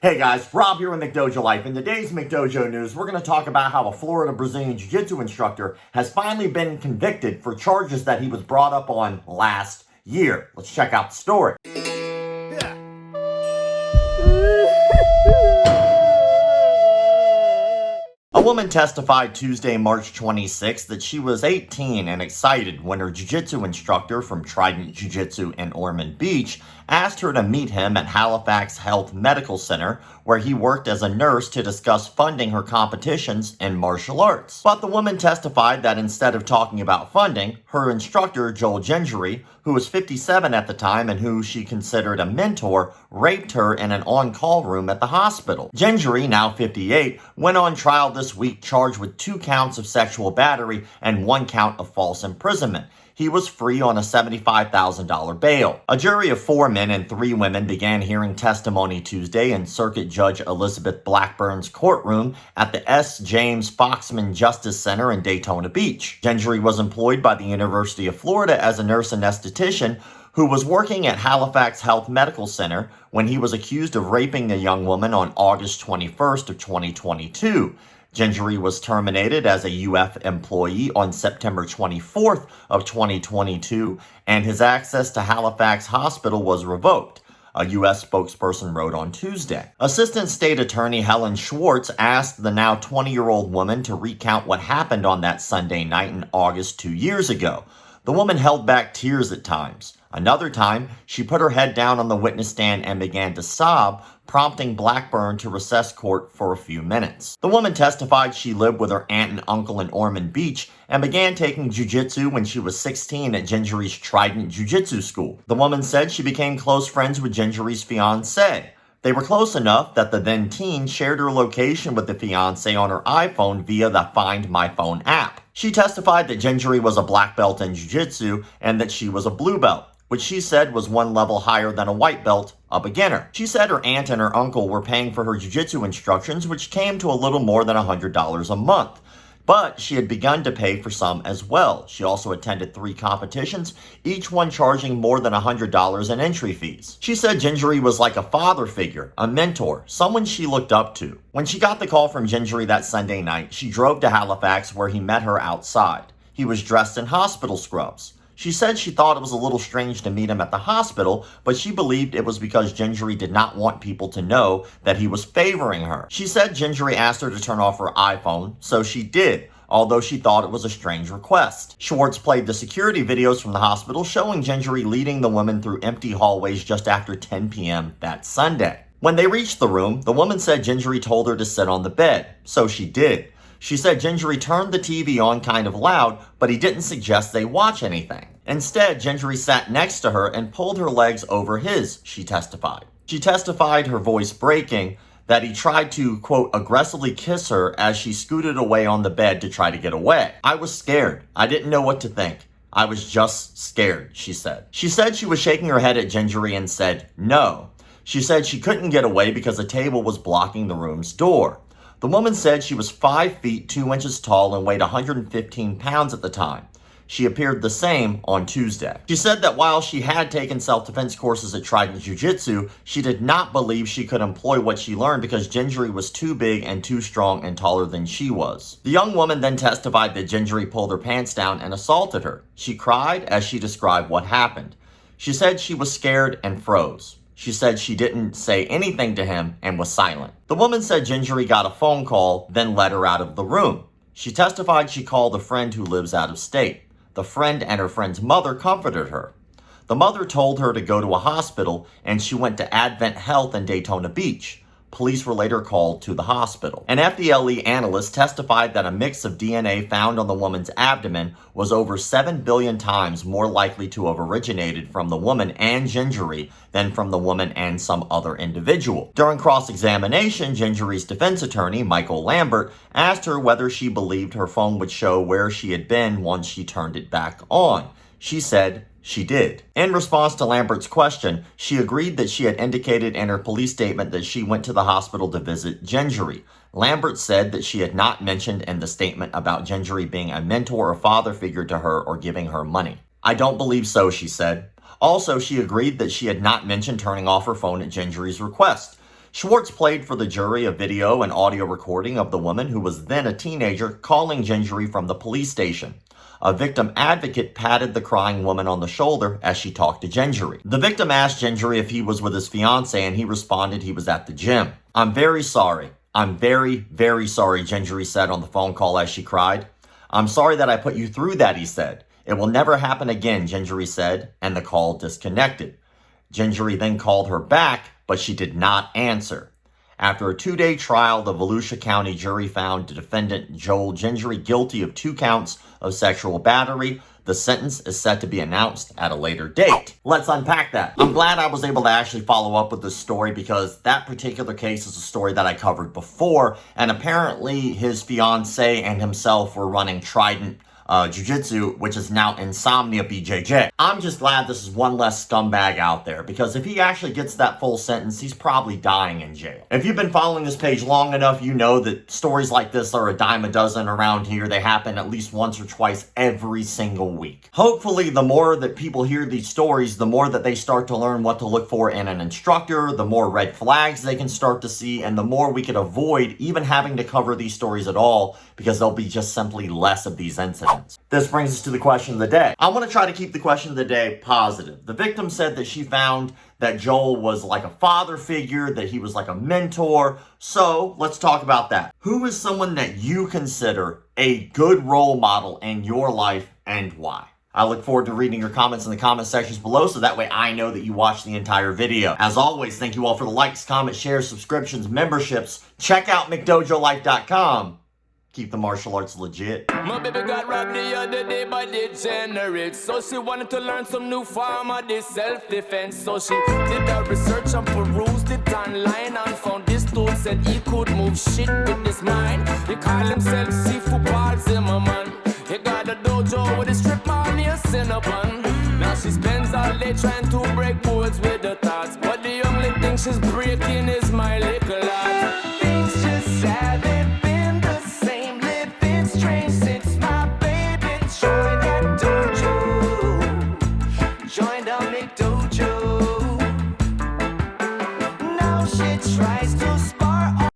Hey guys, Rob here with McDojoLife. In today's McDojo news, we're going to talk about how a Florida Brazilian Jiu-Jitsu instructor has finally been convicted for charges that he was brought up on last year. Let's check out the story. A woman testified Tuesday, March 26th that she was 18 and excited when her jiu-jitsu instructor from Trident Jiu-Jitsu in Ormond Beach asked her to meet him at Halifax Health Medical Center, where he worked as a nurse, to discuss funding her competitions in martial arts. But the woman testified that instead of talking about funding, her instructor, Gingery, who was 57 at the time and who she considered a mentor, raped her in an on-call room at the hospital. Gingery, now 58, went on trial this week charged with 2 counts of sexual battery and 1 count of false imprisonment. He was free on a $75,000 bail. A jury of 4 men and 3 women began hearing testimony Tuesday in Circuit Judge Elizabeth Blackburn's courtroom at the S. James Foxman Justice Center in Daytona Beach. Gingery was employed by the University of Florida as a nurse anesthetician who was working at Halifax Health Medical Center when he was accused of raping a young woman on August 21st of 2022. Gingery was terminated as a UF employee on September 24th of 2022, and his access to Halifax Hospital was revoked, a U.S. spokesperson wrote on Tuesday. Assistant State Attorney Helen Schwartz asked the now 20-year-old woman to recount what happened on that Sunday night in August 2 years ago. The woman held back tears at times. Another time, she put her head down on the witness stand and began to sob, prompting Blackburn to recess court for a few minutes. The woman testified she lived with her aunt and uncle in Ormond Beach and began taking jiu-jitsu when she was 16 at Gingery's Trident Jiu-Jitsu school. The woman said she became close friends with Gingery's fiancé. They were close enough that the then teen shared her location with the fiancé on her iPhone via the Find My Phone app. She testified that Gingery was a black belt in jiu-jitsu and that she was a blue belt, which she said was 1 level higher than a white belt, a beginner. She said her aunt and her uncle were paying for her jiu-jitsu instructions, which came to a little more than $100 a month. But she had begun to pay for some as well. She also attended 3 competitions, each one charging more than $100 in entry fees. She said Gingery was like a father figure, a mentor, someone she looked up to. When she got the call from Gingery that Sunday night, she drove to Halifax where he met her outside. He was dressed in hospital scrubs. She said she thought it was a little strange to meet him at the hospital, but she believed it was because Gingery did not want people to know that he was favoring her. She said Gingery asked her to turn off her iPhone, so she did, although she thought it was a strange request. Schwartz played the security videos from the hospital showing Gingery leading the woman through empty hallways just after 10 p.m. that Sunday. When they reached the room, the woman said Gingery told her to sit on the bed, so she did. She said Gingery turned the TV on kind of loud, but he didn't suggest they watch anything. Instead, Gingery sat next to her and pulled her legs over his, she testified. She testified, her voice breaking, that he tried to, quote, aggressively kiss her as she scooted away on the bed to try to get away. I was scared. I didn't know what to think. I was just scared, she said. She said she was shaking her head at Gingery and said, no. She said she couldn't get away because a table was blocking the room's door. The woman said she was 5 feet 2 inches tall and weighed 115 pounds at the time. She appeared the same on Tuesday. She said that while she had taken self-defense courses at Trident Jiu-Jitsu, she did not believe she could employ what she learned because Gingery was too big and too strong and taller than she was. The young woman then testified that Gingery pulled her pants down and assaulted her. She cried as she described what happened. She said she was scared and froze. She said she didn't say anything to him and was silent. The woman said Gingery got a phone call, then led her out of the room. She testified she called a friend who lives out of state. The friend and her friend's mother comforted her. The mother told her to go to a hospital, and she went to Advent Health in Daytona Beach. Police were later called to the hospital. An FDLE analyst testified that a mix of DNA found on the woman's abdomen was over 7 billion times more likely to have originated from the woman and Gingery than from the woman and some other individual. During cross-examination, Gingery's defense attorney, Michael Lambert, asked her whether she believed her phone would show where she had been once she turned it back on. She said she did. In response to Lambert's question, she agreed that she had indicated in her police statement that she went to the hospital to visit Gingery. Lambert said that she had not mentioned in the statement about Gingery being a mentor or father figure to her or giving her money. I don't believe so, she said. Also, she agreed that she had not mentioned turning off her phone at Gingery's request. Schwartz played for the jury a video and audio recording of the woman, who was then a teenager, calling Gingery from the police station. A victim advocate patted the crying woman on the shoulder as she talked to Gingery. The victim asked Gingery if he was with his fiancée, and he responded he was at the gym. "I'm very sorry. I'm very, very sorry," Gingery said on the phone call as she cried. "I'm sorry that I put you through that," he said. "It will never happen again," Gingery said, and the call disconnected. Gingery then called her back, but she did not answer. After a 2-day trial, the Volusia County jury found the defendant Joel Gingery guilty of 2 counts of sexual battery. The sentence is set to be announced at a later date. Let's unpack that. I'm glad I was able to actually follow up with this story, because that particular case is a story that I covered before, and apparently his fiancée and himself were running Trident Jiu-Jitsu, which is now Insomnia BJJ. I'm just glad this is one less scumbag out there, because if he actually gets that full sentence, he's probably dying in jail. If you've been following this page long enough, you know that stories like this are a dime a dozen around here. They happen at least once or twice every single week. Hopefully, the more that people hear these stories, the more that they start to learn what to look for in an instructor, the more red flags they can start to see, and the more we could avoid even having to cover these stories at all, because there'll be just simply less of these incidents. This brings us to the question of the day. I want to try to keep the question of the day positive. The victim said that she found that Joel was like a father figure, that he was like a mentor. So let's talk about that. Who is someone that you consider a good role model in your life, and why? I look forward to reading your comments in the comment sections below, so that way I know that you watched the entire video. As always, thank you all for the likes, comments, shares, subscriptions, memberships. Check out McDojoLife.com. Keep the martial arts legit. My baby got robbed the other day by degenerate, so she wanted to learn some new form of this self-defense. So she did her research and perused it online, and found this dude said he could move shit with his mind. He called himself Seafood Paul Zimmerman. He got a dojo with a strip mall near Cinnabon. Now she spends all day trying to break boards with her thoughts, but the only thing she's breaking is my little